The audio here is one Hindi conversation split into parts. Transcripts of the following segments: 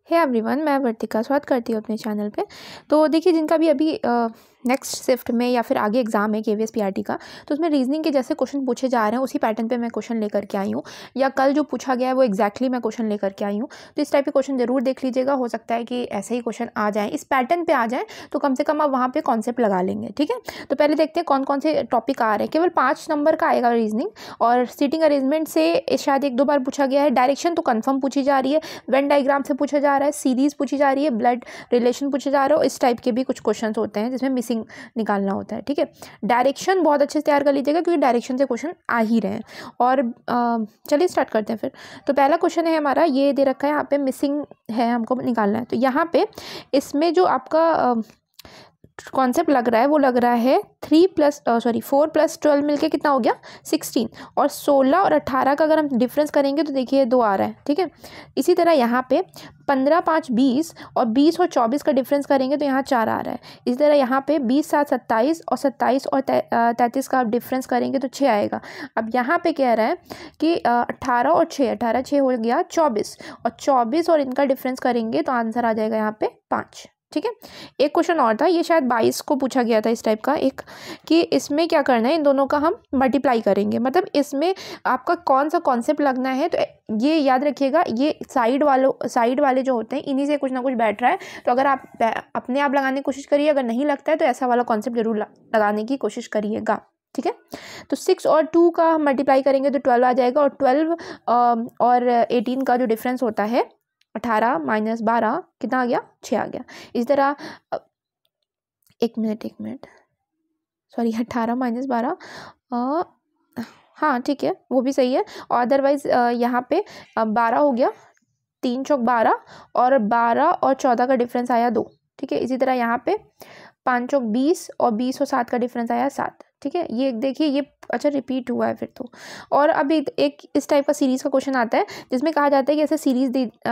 हे एवरीवन, मैं वर्तिका स्वागत करती हूँ अपने चैनल पे। तो देखिए, जिनका भी अभी नेक्स्ट शिफ्ट में या फिर आगे एग्जाम है केवीएस पीआरटी का, तो उसमें रीजनिंग के जैसे क्वेश्चन पूछे जा रहे हैं उसी पैटर्न पे मैं क्वेश्चन लेकर के आई हूँ, या कल जो पूछा गया है वो एग्जैक्टली मैं क्वेश्चन लेकर के आई हूँ। तो इस टाइप के क्वेश्चन जरूर देख लीजिएगा, हो सकता है कि ऐसे ही क्वेश्चन आ जाए, इस पैटर्न पे आ जाए, तो कम से कम आप वहाँ पे कॉन्सेप्ट लगा लेंगे। ठीक है, तो पहले देखते हैं कौन कौन से टॉपिक आ रहे हैं। केवल 5 नंबर का आएगा रीजनिंग, और सीटिंग अरेंजमेंट से शायद 1-2 बार पूछा गया है। डायरेक्शन तो कन्फर्म पूछी जा रही है, वेन डायग्राम से पूछा जा रहा है, सीरीज पूछी जा रही है, ब्लड रिलेशन पूछे जा रहे हो, इस टाइप के भी कुछ क्वेश्चंस होते हैं जिसमें मिसिंग निकालना होता है। ठीक है, डायरेक्शन बहुत अच्छे से तैयार कर लीजिएगा क्योंकि डायरेक्शन से क्वेश्चन आ ही रहे हैं। और चलिए स्टार्ट करते हैं फिर। तो पहला क्वेश्चन है हमारा, ये दे रखा है यहाँ पे, मिसिंग है, हमको निकालना है। तो यहाँ पे इसमें जो आपका कॉन्सेप्ट लग रहा है वो लग रहा है 4 + 12 मिलके कितना हो गया 16, और 16 और 18 का अगर हम डिफरेंस करेंगे तो देखिए 2 आ रहा है। ठीक है, इसी तरह यहाँ पे 15, 5, 20 और 20 और 24 का डिफरेंस करेंगे तो यहाँ 4 आ रहा है। इसी तरह यहाँ पे 20, 7, 27 और 27 और 33 का डिफरेंस करेंगे तो 6 आएगा। अब यहाँ पे कह रहा है कि 18 और 6, 18 6 हो गया 24, और 24 और इनका डिफरेंस करेंगे तो आंसर आ जाएगा यहाँ पे 5। ठीक है, एक क्वेश्चन और था, ये शायद 22 को पूछा गया था इस टाइप का एक, कि इसमें क्या करना है, इन दोनों का हम मल्टीप्लाई करेंगे। मतलब इसमें आपका कौन सा कॉन्सेप्ट लगना है, तो ये याद रखिएगा, ये साइड वाले जो होते हैं इन्हीं से कुछ ना कुछ बैठ रहा है। तो अगर आप अपने आप लगाने की कोशिश करिए, अगर नहीं लगता है तो ऐसा वाला कॉन्सेप्ट जरूर लगाने की कोशिश करिएगा। ठीक है, तो 6 और 2 का हम मल्टीप्लाई करेंगे तो 12 आ जाएगा, और 12 और 18 का जो डिफरेंस होता है 18 - 12 कितना आ गया 6 आ गया। इस तरह एक मिनट सॉरी 18 - 12 हाँ ठीक है, वो भी सही है। और अदरवाइज यहाँ पे 12 हो गया, 3 चौक 12, और 12 और 14 का डिफरेंस आया 2। ठीक है, इसी तरह यहाँ पे 5 चौक 20 और 20 और 7 का डिफरेंस आया 7। ठीक है, ये देखिए, ये अच्छा रिपीट हुआ है फिर तो। और अब एक इस टाइप का सीरीज़ का क्वेश्चन आता है जिसमें कहा जाता है कि ऐसे सीरीज़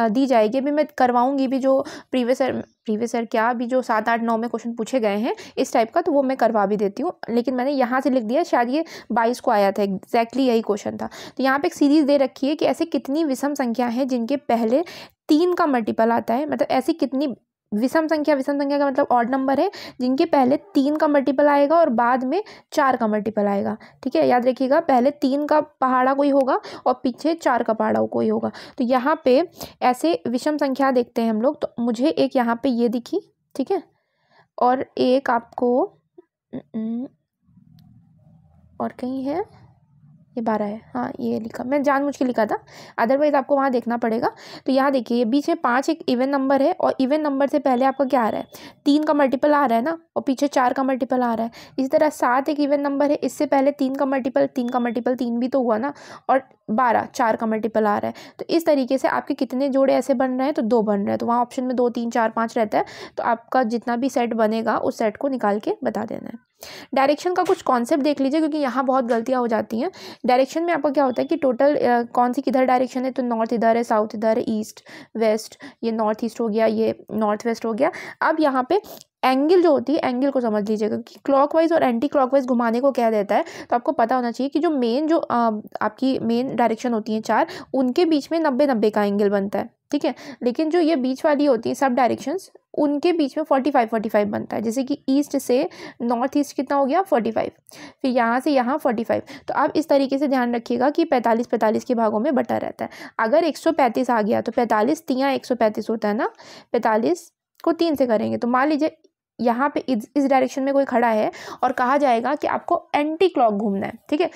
दी जाएगी। अभी मैं करवाऊंगी भी जो प्रीवियस ईयर क्या अभी जो 7, 8, 9 में क्वेश्चन पूछे गए हैं इस टाइप का, तो वो मैं करवा भी देती हूँ, लेकिन मैंने यहाँ से लिख दिया, शायद ये 22 को आया था, एग्जैक्टली यही क्वेश्चन था। तो यहाँ पे एक सीरीज़ दे रखी है कि ऐसे कितनी विषम संख्या है जिनके पहले 3 का मल्टीपल आता है। मतलब ऐसी कितनी विषम संख्या का मतलब ऑड नंबर है जिनके पहले 3 का मल्टीपल आएगा और बाद में 4 का मल्टीपल आएगा। ठीक है, याद रखिएगा, पहले 3 का पहाड़ा कोई होगा और पीछे 4 का पहाड़ा कोई होगा। तो यहाँ पे ऐसे विषम संख्या देखते हैं हम लोग। तो मुझे एक यहाँ पे ये दिखी, ठीक है, और एक आपको और कहीं है, ये 12 है, हाँ ये लिखा, मैं जानबूझ के लिखा था, अदरवाइज आपको वहाँ देखना पड़ेगा। तो यहाँ देखिए, ये बीच में 5 एक इवन नंबर है, और इवन नंबर से पहले आपका क्या आ रहा है, 3 का मल्टीपल आ रहा है ना, और पीछे 4 का मल्टीपल आ रहा है। इसी तरह 7 एक इवन नंबर है, इससे पहले 3 का मल्टीपल 3 भी तो हुआ ना, और 12 4 का मल्टीपल आ रहा है। तो इस तरीके से आपके कितने जोड़े ऐसे बन रहे हैं, तो 2 बन रहे हैं। तो वहाँ ऑप्शन में 2, 3, 4, 5 रहता है, तो आपका जितना भी सेट बनेगा उस सेट को निकाल के बता देना है। डायरेक्शन का कुछ कॉन्सेप्ट देख लीजिए क्योंकि यहाँ बहुत गलतियाँ हो जाती हैं। डायरेक्शन में आपका क्या होता है कि टोटल कौन सी किधर डायरेक्शन है, तो नॉर्थ इधर है, साउथ इधर है, ईस्ट वेस्ट, ये नॉर्थ ईस्ट हो गया, ये नॉर्थ वेस्ट हो गया। अब यहाँ पे एंगल जो होती है, एंगल को समझ लीजिएगा कि क्लॉकवाइज और एंटी क्लॉकवाइज घुमाने को क्या देता है। तो आपको पता होना चाहिए कि जो आपकी मेन डायरेक्शन होती है 4, उनके बीच में 90-90 का एंगल बनता है। ठीक है, लेकिन जो ये बीच वाली होती है सब डायरेक्शंस, उनके बीच में 45-45 बनता है। जैसे कि ईस्ट से नॉर्थ ईस्ट कितना हो गया 45, फिर यहाँ से यहाँ 45। तो आप इस तरीके से ध्यान रखिएगा कि 45-45 के भागों में बटा रहता है। अगर 135 आ गया तो 45 3 135 होता है ना, 45 को 3 से करेंगे। तो मान लीजिए यहाँ पे इस डायरेक्शन में कोई खड़ा है और कहा जाएगा कि आपको एंटी क्लॉक घूमना है। ठीक है,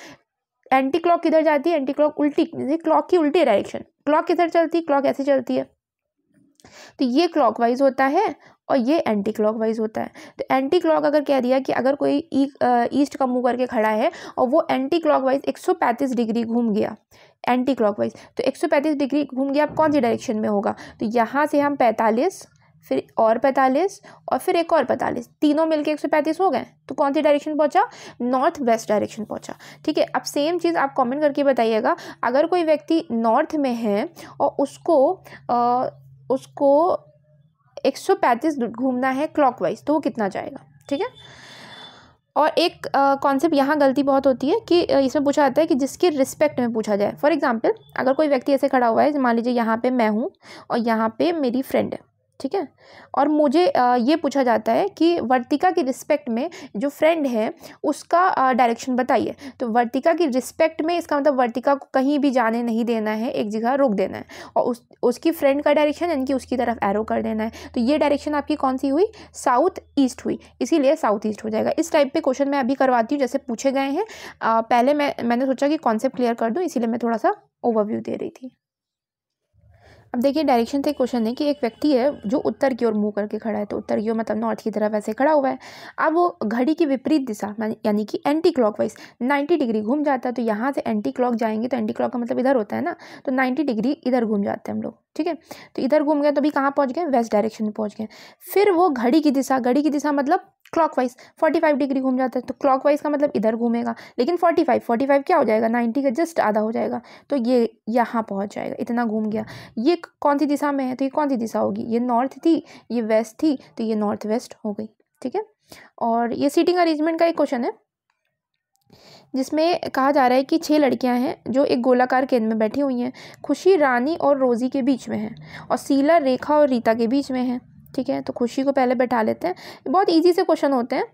एंटी क्लॉक किधर जाती है, एंटी क्लॉक उल्टी, क्लॉक की उल्टी डायरेक्शन। क्लॉक किधर चलती है, क्लॉक ऐसे चलती है, तो ये क्लॉकवाइज होता है और ये एंटी क्लॉकवाइज होता है। तो एंटी क्लॉक अगर कह दिया कि अगर कोई ईस्ट का मुंह करके खड़ा है और वो एंटी क्लॉकवाइज 135 डिग्री घूम गया एंटी क्लॉकवाइज, तो 135 डिग्री घूम गया, आप कौन सी डायरेक्शन में होगा, तो यहाँ से हम 45, फिर और 45 और फिर एक और 45, तीनों मिलके 135 हो गए। तो कौन सी डायरेक्शन पहुंचा, नॉर्थ वेस्ट डायरेक्शन पहुंचा। ठीक है, अब सेम चीज़ आप कमेंट करके बताइएगा, अगर कोई व्यक्ति नॉर्थ में है और उसको 135 घूमना है क्लॉकवाइज, तो वो कितना जाएगा। ठीक है, और एक कॉन्सेप्ट यहाँ गलती बहुत होती है कि इसमें पूछा जाता है कि जिसके रिस्पेक्ट में पूछा जाए। फॉर एग्जांपल अगर कोई व्यक्ति ऐसे खड़ा हुआ है, मान लीजिए यहाँ पे मैं हूँ और यहाँ पे मेरी फ्रेंड है, ठीक है, और मुझे ये पूछा जाता है कि वर्तिका की रिस्पेक्ट में जो फ्रेंड है उसका डायरेक्शन बताइए। तो वर्तिका की रिस्पेक्ट में इसका मतलब वर्तिका को कहीं भी जाने नहीं देना है, एक जगह रोक देना है, और उसकी फ्रेंड का डायरेक्शन यानी कि उसकी तरफ एरो कर देना है। तो ये डायरेक्शन आपकी कौन सी हुई? साउथ ईस्ट हुई, इसीलिए साउथ ईस्ट हो जाएगा। इस टाइप पे क्वेश्चन मैं अभी करवाती हूँ जैसे पूछे गए हैं। पहले मैंने सोचा कि कॉन्सेप्ट क्लियर कर दूँ, इसीलिए मैं थोड़ा सा ओवरव्यू दे रही थी। अब देखिए डायरेक्शन से क्वेश्चन है कि एक व्यक्ति है जो उत्तर की ओर मुंह करके खड़ा है, तो उत्तर की ओर मतलब नॉर्थ की तरफ ऐसे खड़ा हुआ है। अब वो घड़ी की विपरीत दिशा यानी कि एंटी क्लॉकवाइज 90 डिग्री घूम जाता है। तो यहाँ से एंटी क्लॉक जाएंगे तो एंटी क्लॉक का मतलब इधर होता है ना, तो 90 डिग्री इधर घूम जाते हैं हम लोग, ठीक है। तो इधर घूम गए तो अभी कहाँ पहुँच गए? वेस्ट डायरेक्शन में पहुँच गए। फिर वो घड़ी की दिशा मतलब क्लॉकवाइज 45 डिग्री घूम जाता है। तो क्लॉकवाइज का मतलब इधर घूमेगा, लेकिन 45 क्या हो जाएगा? 90 का जस्ट आधा हो जाएगा, तो ये यहाँ पहुँच जाएगा, इतना घूम गया। ये कौन सी दिशा में है? तो ये कौन सी दिशा होगी? ये नॉर्थ थी, ये वेस्ट थी, तो ये नॉर्थ वेस्ट हो गई, ठीक है। और ये सीटिंग अरेंजमेंट का एक क्वेश्चन है जिसमें कहा जा रहा है कि 6 लड़कियां हैं जो एक गोलाकार केंद्र में बैठी हुई हैं। खुशी रानी और रोजी के बीच में है और शीला रेखा और रीता के बीच में है, ठीक है। तो खुशी को पहले बैठा लेते हैं। बहुत इजी से क्वेश्चन होते हैं,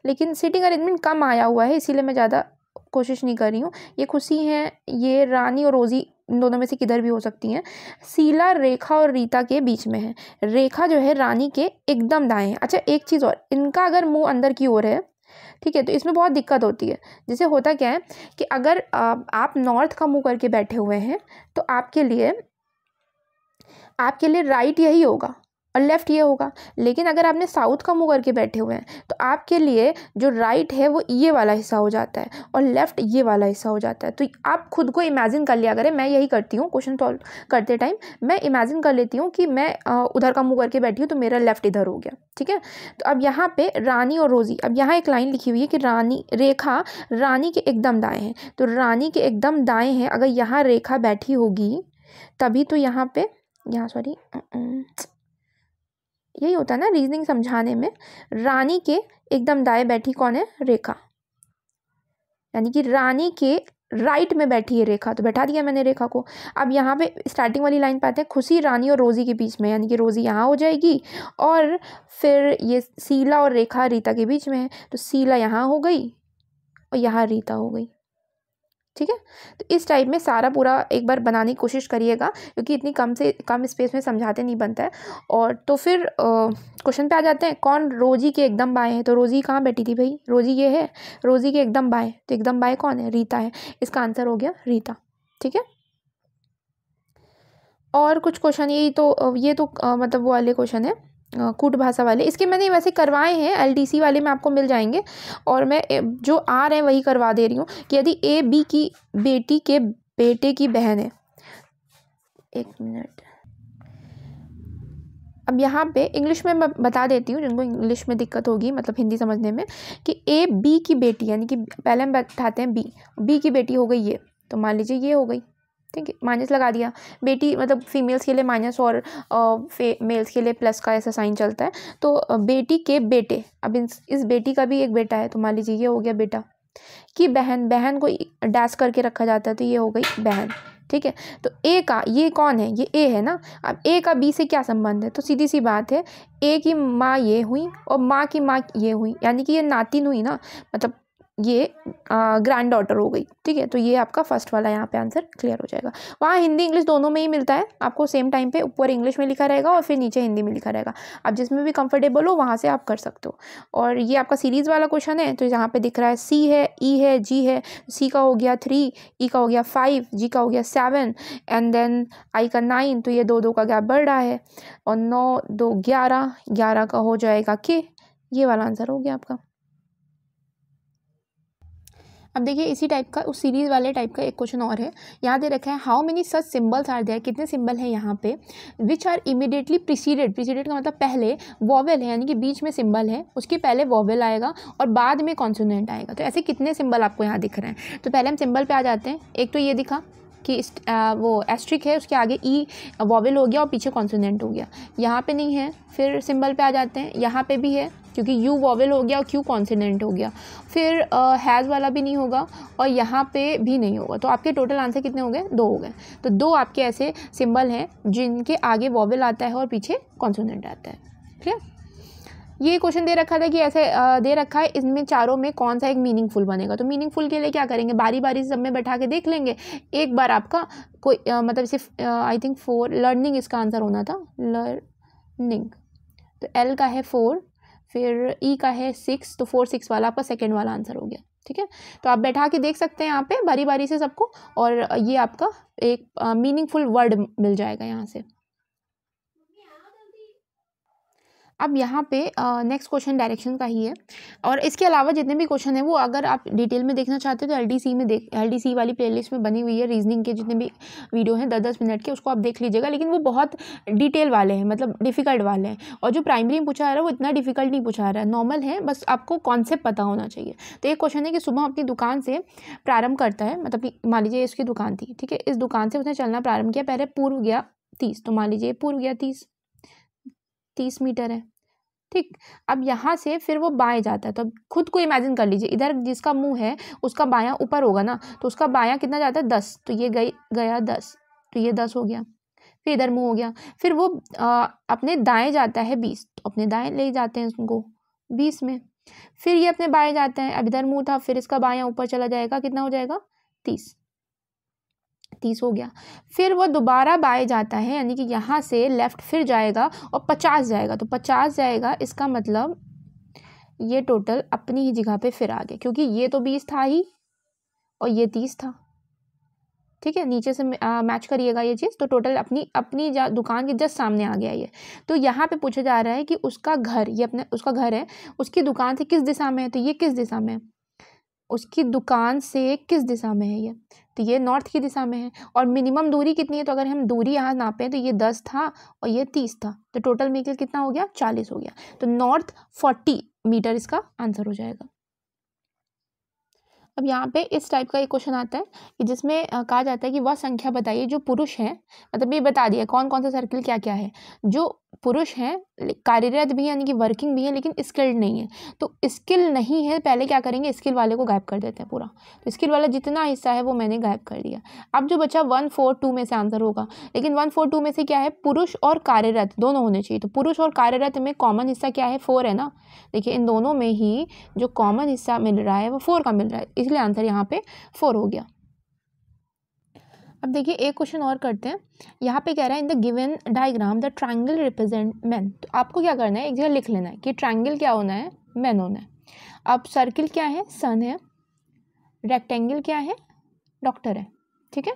लेकिन सीटिंग अरेंजमेंट कम आया हुआ है इसीलिए मैं ज़्यादा कोशिश नहीं कर रही हूँ। ये खुशी हैं, ये रानी और रोजी, इन दोनों में से किधर भी हो सकती हैं। शीला रेखा और रीता के बीच में है। रेखा जो है रानी के एकदम दाएं है। अच्छा एक चीज़ और, इनका अगर मुंह अंदर की ओर है, ठीक है, तो इसमें बहुत दिक्कत होती है। जैसे होता क्या है कि अगर आप नॉर्थ का मुंह करके बैठे हुए हैं तो आपके लिए राइट यही होगा और लेफ़्ट ये होगा। लेकिन अगर आपने साउथ का मुंह करके बैठे हुए हैं तो आपके लिए जो राइट है वो ये वाला हिस्सा हो जाता है और लेफ़्ट ये वाला हिस्सा हो जाता है। तो आप खुद को इमेजिन कर लिया करें, मैं यही करती हूँ क्वेश्चन सॉल्व करते टाइम, मैं इमेजिन कर लेती हूँ कि मैं उधर का मुंह करके बैठी हूँ तो मेरा लेफ़्ट इधर हो गया, ठीक है। तो अब यहाँ पे रानी और रोजी, अब यहाँ एक लाइन लिखी हुई है कि रेखा रानी के एकदम दाएँ हैं। तो रानी के एकदम दाएँ हैं, अगर यहाँ रेखा बैठी होगी तभी तो सॉरी यही होता है ना रीजनिंग समझाने में। रानी के एकदम दाएं बैठी कौन है? रेखा, यानी कि रानी के राइट में बैठी है रेखा, तो बैठा दिया मैंने रेखा को। अब यहाँ पे स्टार्टिंग वाली लाइन पाते हैं, खुशी रानी और रोजी के बीच में, यानी कि रोजी यहाँ हो जाएगी और फिर ये शीला और रेखा रीता के बीच में है, तो शीला यहाँ हो गई और यहाँ रीता हो गई, ठीक है। तो इस टाइप में सारा पूरा एक बार बनाने की कोशिश करिएगा, क्योंकि इतनी कम से कम स्पेस में समझाते नहीं बनता है। और तो फिर क्वेश्चन पे आ जाते हैं, कौन रोजी के एकदम बाएं है? तो रोजी कहाँ बैठी थी भाई? रोजी ये है, रोजी के एकदम बाएं, तो एकदम बाएं कौन है? रीता है। इसका आंसर हो गया रीता, ठीक है। और कुछ क्वेश्चन ये तो मतलब वो वाले क्वेश्चन है कूट भाषा वाले, इसके मैंने वैसे करवाए हैं, LDC वाले में आपको मिल जाएंगे, और मैं जो आ रहे हैं वही करवा दे रही हूँ कि यदि AB की बेटी के बेटे की बहन है, एक मिनट, अब यहाँ पे इंग्लिश में मैं बता देती हूँ जिनको इंग्लिश में दिक्कत होगी, मतलब हिंदी समझने में, कि AB की बेटी, यानी कि पहले हम बैठाते हैं B की बेटी हो गई ये, तो मान लीजिए ये हो गई, ठीक है, माइनस लगा दिया। बेटी मतलब फीमेल्स के लिए माइनस और मेल्स के लिए प्लस का ऐसा साइन चलता है। तो बेटी के बेटे, अब इस बेटी का भी एक बेटा है, तो मान लीजिए ये हो गया बेटा की बहन को डैश करके रखा जाता है, तो ये हो गई बहन, ठीक है। तो ए का ये कौन है? ये ए है ना। अब ए का बी से क्या संबंध है? तो सीधी सी बात है, ए की माँ ये हुई और माँ की माँ ये हुई, यानी कि ये नातिन हुई ना, मतलब ये ग्रैंड डॉटर हो गई, ठीक है। तो ये आपका फर्स्ट वाला यहाँ पे आंसर क्लियर हो जाएगा। वहाँ हिंदी इंग्लिश दोनों में ही मिलता है आपको, सेम टाइम पे ऊपर इंग्लिश में लिखा रहेगा और फिर नीचे हिंदी में लिखा रहेगा। आप जिसमें भी कंफर्टेबल हो वहाँ से आप कर सकते हो। और ये आपका सीरीज़ वाला क्वेश्चन है, तो यहाँ पे दिख रहा है C है, E है, G है। C का हो गया 3, E का हो गया 5, G का हो गया 7 एंड देन I का 9, तो ये 2 का गैप बढ़ रहा है, और 9 2 11 का हो जाएगा K। ये वाला आंसर हो गया आपका। अब देखिए इसी टाइप का, उस सीरीज़ वाले टाइप का एक क्वेश्चन और है, यहाँ दे रखा है how many such symbols are there, कितने सिंबल हैं यहाँ पे, विच आर इमीडिएटली प्रीसीडेड का मतलब पहले वॉवेल है, यानी कि बीच में सिंबल है, उसके पहले वॉवेल आएगा और बाद में कॉन्सोनेंट आएगा। तो ऐसे कितने सिंबल आपको यहाँ दिख रहे हैं? तो पहले हम सिंबल पे आ जाते हैं। एक तो ये दिखा कि वो एस्ट्रिक है, उसके आगे ई वॉवेल हो गया और पीछे कॉन्सोनेंट हो गया, यहाँ पे नहीं है। फिर सिंबल पे आ जाते हैं, यहाँ पे भी है क्योंकि यू वॉवेल हो गया और क्यू कॉन्सोनेंट हो गया। फिर हैज़ वाला भी नहीं होगा और यहाँ पे भी नहीं होगा। तो आपके टोटल आंसर कितने हो गए? 2 हो गए। तो 2 आपके ऐसे सिंबल हैं जिनके आगे वॉवेल आता है और पीछे कॉन्सोनेंट आता है। ठीक है, ये क्वेश्चन दे रखा था कि ऐसे दे रखा है इसमें चारों में कौन सा एक मीनिंगफुल बनेगा। तो मीनिंगफुल के लिए क्या करेंगे, बारी बारी से सब में बैठा के देख लेंगे। एक बार आपका कोई मतलब सिर्फ आई थिंक 4 लर्निंग इसका आंसर होना था, लर्निंग। तो एल का है 4, फिर ई का है 6, तो 4 6 वाला आपका सेकेंड वाला आंसर हो गया। ठीक है, तो आप बैठा के देख सकते हैं यहाँ पे बारी बारी से सबको, और ये आपका एक मीनिंगफुल वर्ड मिल जाएगा यहाँ से। अब यहाँ पे नेक्स्ट क्वेश्चन डायरेक्शन का ही है, और इसके अलावा जितने भी क्वेश्चन है वो अगर आप डिटेल में देखना चाहते हो तो एलडीसी वाली प्लेलिस्ट में बनी हुई है। रीजनिंग के जितने भी वीडियो हैं 10-10 मिनट के, उसको आप देख लीजिएगा। लेकिन वो बहुत डिटेल वाले हैं, मतलब डिफ़िकल्ट वाले हैं। और जो प्राइमरी में पूछा जा रहा है वो इतना डिफिकल्ट नहीं पूछा रहा है, नॉर्मल है, बस आपको कॉन्सेप्ट पता होना चाहिए। तो एक क्वेश्चन है कि सुबह अपनी दुकान से प्रारंभ करता है, मतलब मान लीजिए इसकी दुकान थी, ठीक है, इस दुकान से उसने चलना प्रारंभ किया। पहले पूर्व गया 30, तो मान लीजिए पूर्व गया 30 मीटर है। ठीक, अब यहाँ से फिर वो बाएं जाता है। तो अब खुद को इमेजिन कर लीजिए, इधर जिसका मुंह है उसका बायां ऊपर होगा ना, तो उसका बायां कितना जाता है? 10, तो ये गया 10, तो ये 10 हो गया। फिर इधर मुंह हो गया, फिर वो अपने दाएं जाता है 20, तो अपने दाएं ले जाते हैं उसको 20 में। फिर ये अपने बाएं जाते हैं, अब इधर मुंह था, फिर इसका बायां ऊपर चला जाएगा, कितना हो जाएगा? 30 हो गया। फिर वो दोबारा बाएं जाता है, यानी कि यहाँ से लेफ्ट फिर जाएगा और 50 जाएगा, तो 50 जाएगा, इसका मतलब ये टोटल अपनी ही जगह पे फिर आ गया, क्योंकि ये तो 20 था ही और ये 30 था। ठीक है, नीचे से मैच करिएगा ये चीज़, तो टोटल अपनी दुकान के जस्ट सामने आ गया ये। तो यहाँ पे पूछा जा रहा है कि उसका घर, ये अपने उसका घर है, उसकी दुकान से किस दिशा में है? तो ये किस दिशा में है? उसकी दुकान से किस दिशा में है ये? तो ये नॉर्थ की दिशा में है। और मिनिमम दूरी कितनी है? तो अगर हम दूरी यहाँ नापें तो ये 10 था और ये 30 था, तो टोटल मिलकर कितना हो गया? 40 हो गया। तो नॉर्थ 40 मीटर इसका आंसर हो जाएगा। अब यहाँ पे इस टाइप का एक क्वेश्चन आता है कि जिसमें कहा जाता है कि वह संख्या बताइए जो पुरुष हैं, मतलब ये बता दिया कौन कौन सा सर्किल क्या क्या है, जो पुरुष हैं, कार्यरत भी यानी कि वर्किंग भी है, लेकिन स्किल्ड नहीं है। तो स्किल नहीं है, पहले क्या करेंगे? स्किल वाले को गायब कर देते हैं पूरा। तो स्किल वाला जितना हिस्सा है वो मैंने गायब कर दिया। अब जो बचा 1 4 2 में से आंसर होगा, लेकिन 1 4 2 में से क्या है? पुरुष और कार्यरत दोनों होने चाहिए। तो पुरुष और कार्यरत में कॉमन हिस्सा क्या है? 4 है ना। देखिए इन दोनों में ही जो कॉमन हिस्सा मिल रहा है वो 4 का मिल रहा है, इसलिए आंसर यहाँ पे 4 हो गया। अब देखिए एक क्वेश्चन और करते हैं। यहाँ पे कह रहा है in the given diagram the triangle represent man. तो आपको क्या करना है? एक जगह लिख लेना है कि ट्रायंगल क्या होना है? मैन होना है। अब सर्किल क्या है? सन है। रेक्टेंगल क्या है? डॉक्टर है। ठीक है,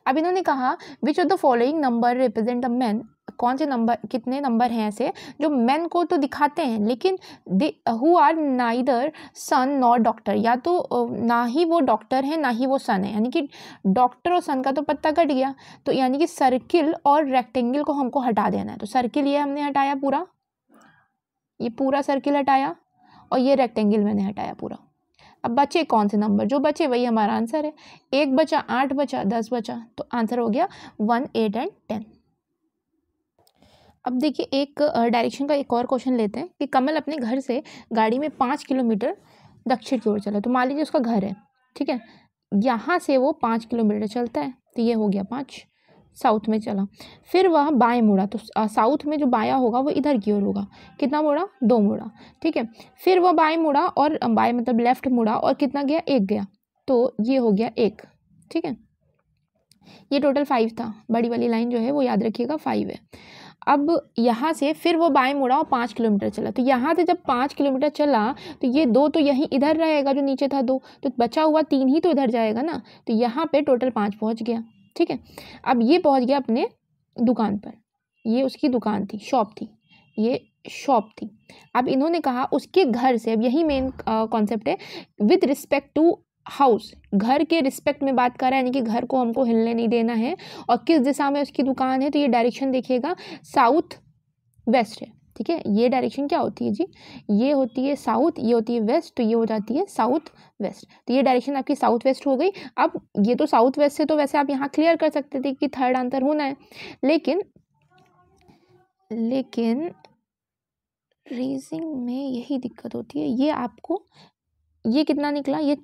अब इन्होंने कहा which of the following number represent a man. कौन से नंबर, कितने नंबर हैं ऐसे जो मैन को तो दिखाते हैं लेकिन they who are neither son nor doctor, या तो ना ही वो डॉक्टर है ना ही वो सन है, यानी कि डॉक्टर और सन का तो पत्ता कट गया। तो यानी कि सर्किल और रेक्टेंगल को हमको हटा देना है। तो सर्किल ये हमने हटाया पूरा, ये पूरा सर्किल हटाया, और ये रेक्टेंगल मैंने हटाया पूरा। अब बचे कौन से नंबर? जो बचे वही हमारा आंसर है। 1 बचा, 8 बचा, 10 बचा, तो आंसर हो गया 1 8 एंड 10। अब देखिए एक डायरेक्शन का एक और क्वेश्चन लेते हैं कि कमल अपने घर से गाड़ी में 5 किलोमीटर दक्षिण की ओर चला। तो मान लीजिए उसका घर है, ठीक है, यहाँ से वो 5 किलोमीटर चलता है, तो ये हो गया 5, साउथ में चला। फिर वह बाएं मुड़ा, तो साउथ में जो बायां होगा वो इधर की ओर होगा। कितना मुड़ा? 2 मुड़ा। ठीक है, फिर वह बाएं मुड़ा, और बाएं मतलब लेफ्ट मुड़ा, और कितना गया? 1 गया, तो ये हो गया 1। ठीक है, ये टोटल 5 था। बड़ी वाली लाइन जो है वो याद रखिएगा 5 है। अब यहाँ से फिर वो बाएं मुड़ा और 5 किलोमीटर चला। तो यहाँ से जब 5 किलोमीटर चला तो ये 2 तो यहीं इधर रहेगा, जो नीचे था 2, तो बचा हुआ 3 ही तो इधर जाएगा ना। तो यहाँ पे टोटल 5 पहुँच गया। ठीक है, अब ये पहुँच गया अपने दुकान पर, ये उसकी दुकान थी, शॉप थी, ये शॉप थी। अब इन्होंने कहा उसके घर से, अब यही मेन कॉन्सेप्ट है, विद रिस्पेक्ट टू हाउस, घर के रिस्पेक्ट में बात कर रहा है, यानी कि घर को हमको हिलने नहीं देना है। और किस दिशा में उसकी दुकान है? तो ये डायरेक्शन देखिएगा साउथ वेस्ट है। ठीक है, ये डायरेक्शन क्या होती है जी? ये होती है साउथ, ये होती है वेस्ट, तो ये हो जाती है साउथ वेस्ट। तो ये डायरेक्शन आपकी साउथ वेस्ट हो गई। अब ये तो साउथ वेस्ट से तो वैसे आप यहाँ क्लियर कर सकते थे कि थर्ड आंसर होना है, लेकिन रीजनिंग में यही दिक्कत होती है। ये आपको, ये कितना निकला, ये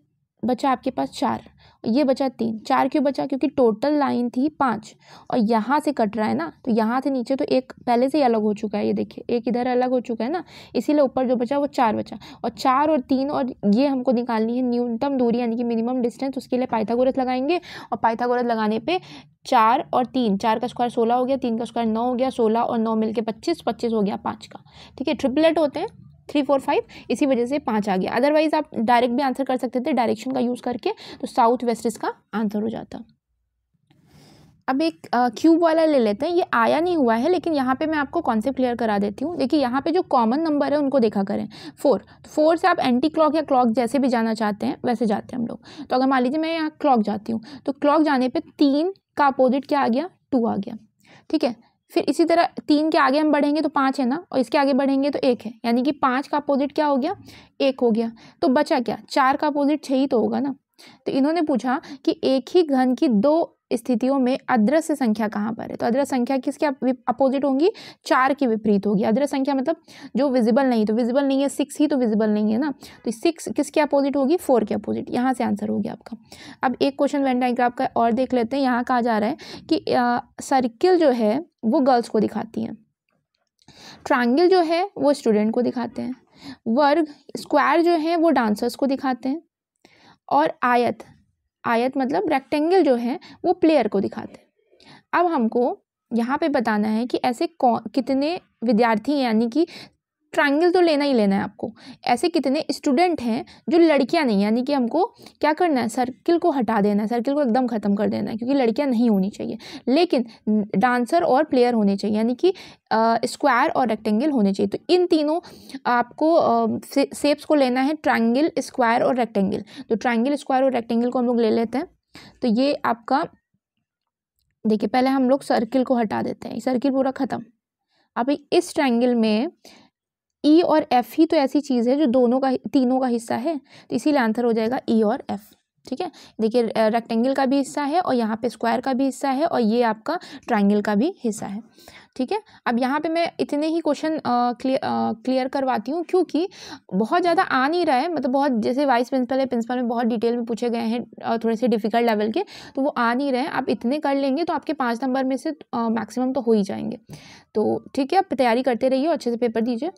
बचा आपके पास 4, ये बचा 3। 4 क्यों बचा? क्योंकि टोटल लाइन थी 5 और यहाँ से कट रहा है ना, तो यहाँ से नीचे तो एक पहले से ही अलग हो चुका है, ये देखिए एक इधर अलग हो चुका है ना, इसीलिए ऊपर जो बचा वो 4 बचा। और 4 और 3 और ये हमको निकालनी है न्यूनतम दूरी यानी कि मिनिमम डिस्टेंस। उसके लिए पाइथागोरस लगाएंगे और पाइथागोरस लगाने पर 4 और 3, 4 का स्क्वायर 16 हो गया, 3 का स्क्वायर 9 हो गया, 16 और 9 मिलकर 25, 25 हो गया 5 का। ठीक है, ट्रिपलेट होते हैं 3, 4, 5, इसी वजह से 5 आ गया। अदरवाइज आप डायरेक्ट भी आंसर कर सकते थे डायरेक्शन का यूज़ करके, तो साउथ वेस्ट इसका आंसर हो जाता। अब एक क्यूब वाला ले लेते हैं। ये आया नहीं हुआ है, लेकिन यहाँ पे मैं आपको कॉन्सेप्ट क्लियर करा देती हूँ। देखिए यहाँ पे जो कॉमन नंबर है उनको देखा करें, 4। 4 से आप एंटी क्लॉक या क्लॉक जैसे भी जाना चाहते हैं वैसे जाते हैं हम लोग। तो अगर मान लीजिए मैं यहाँ क्लॉक जाती हूँ, तो क्लॉक जाने पर 3 का अपोजिट क्या आ गया? 2 आ गया। ठीक है, फिर इसी तरह 3 के आगे हम बढ़ेंगे तो 5 है ना, और इसके आगे बढ़ेंगे तो 1 है, यानी कि 5 का अपोजिट क्या हो गया? 1 हो गया। तो बचा क्या? 4 का अपोजिट 6 ही तो होगा ना। तो इन्होंने पूछा कि एक ही घन की 2 स्थितियों में अदृश्य संख्या कहाँ पर है। तो अदृश्य संख्या किसके अपोजिट होंगी? 4 की विपरीत होगी। अदृश्य संख्या मतलब जो विजिबल नहीं, तो विजिबल नहीं है 6 ही तो विजिबल नहीं है ना, तो 6 किसके अपोजिट होगी? 4 के अपोजिट। यहाँ से आंसर हो गया आपका। अब एक क्वेश्चन वेन डायग्राफ का और देख लेते हैं। यहाँ कहा जा रहा है कि सर्किल जो है वो गर्ल्स को दिखाती हैं, ट्रायंगल जो है वो स्टूडेंट को दिखाते हैं, वर्ग स्क्वायर जो है वो डांसर्स को दिखाते हैं, और आयत, आयत मतलब रेक्टेंगल जो है वो प्लेयर को दिखाते हैं। अब हमको यहाँ पे बताना है कि ऐसे कितने विद्यार्थी हैं, यानी कि ट्रायंगल तो लेना ही लेना है आपको, ऐसे कितने स्टूडेंट हैं जो लड़कियां नहीं, यानी कि हमको क्या करना है? सर्किल को हटा देना है, सर्किल को एकदम ख़त्म कर देना है, क्योंकि लड़कियां नहीं होनी चाहिए, लेकिन डांसर और प्लेयर होने चाहिए, यानी कि स्क्वायर और रेक्टेंगल होने चाहिए। तो इन तीनों आपको शेप्स को लेना है, ट्रायंगल, स्क्वायर और रेक्टेंगल। तो ट्रायंगल, स्क्वायर और रेक्टेंगल को हम लोग ले लेते हैं। तो ये आपका देखिए, पहले हम लोग सर्किल को हटा देते हैं, सर्किल पूरा ख़त्म। अब इस ट्रायंगल में ई और एफ ही तो ऐसी चीज़ है जो तीनों का हिस्सा है, तो इसीलिए आंसर हो जाएगा ई और एफ। ठीक है, देखिए रेक्टेंगल का भी हिस्सा है और यहाँ पे स्क्वायर का भी हिस्सा है और ये आपका ट्रायंगल का भी हिस्सा है। ठीक है, अब यहाँ पे मैं इतने ही क्वेश्चन क्लियर करवाती हूँ, क्योंकि बहुत ज़्यादा आ नहीं रहा है, मतलब बहुत जैसे वाइस प्रिंसिपल है, प्रिंसिपल में बहुत डिटेल में पूछे गए हैं थोड़े से डिफिकल्ट लेवल के, तो वो आ नहीं रहे हैं। आप इतने कर लेंगे तो आपके 5 नंबर में से मैक्सिमम तो हो ही जाएंगे। तो ठीक है, आप तैयारी करते रहिए और अच्छे से पेपर दीजिए।